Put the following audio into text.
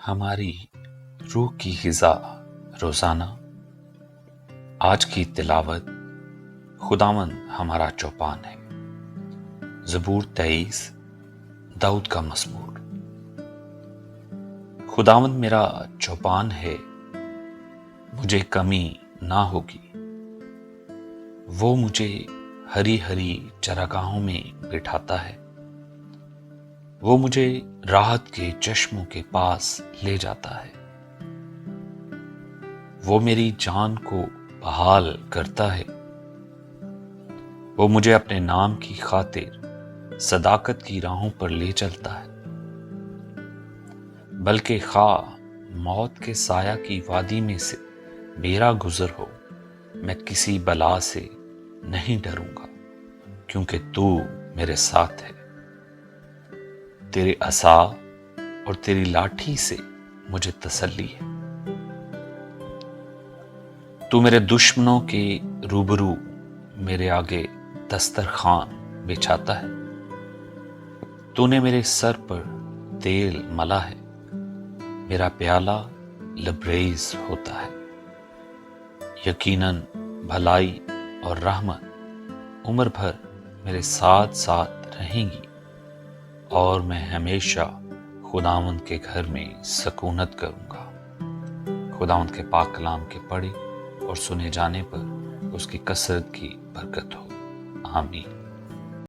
ہماری روح کی غذا روزانہ آج کی تلاوت خداوند ہمارا چوپان ہے۔ زبور 23 داؤد کا مزمور۔ خداوند میرا چوپان ہے، مجھے کمی نہ ہوگی۔ وہ مجھے ہری ہری چراگاہوں میں بٹھاتا ہے، وہ مجھے راحت کے چشموں کے پاس لے جاتا ہے۔ وہ میری جان کو بحال کرتا ہے، وہ مجھے اپنے نام کی خاطر صداقت کی راہوں پر لے چلتا ہے۔ بلکہ خواہ موت کے سایہ کی وادی میں سے میرا گزر ہو، میں کسی بلا سے نہیں ڈروں گا، کیونکہ تو میرے ساتھ ہے۔ تیرے عصا اور تیری لاٹھی سے مجھے تسلی ہے۔ تو میرے دشمنوں کے روبرو میرے آگے دسترخوان بچھاتا ہے۔ تو نے میرے سر پر تیل ملا ہے، میرا پیالہ لبریز ہوتا ہے۔ یقیناً بھلائی اور رحمت عمر بھر میرے ساتھ ساتھ رہیں گی، اور میں ہمیشہ خداوند کے گھر میں سکونت کروں گا۔ خداوند کے پاک کلام کے پڑھے اور سنے جانے پر اس کی کثرت کی برکت ہو۔ آمین۔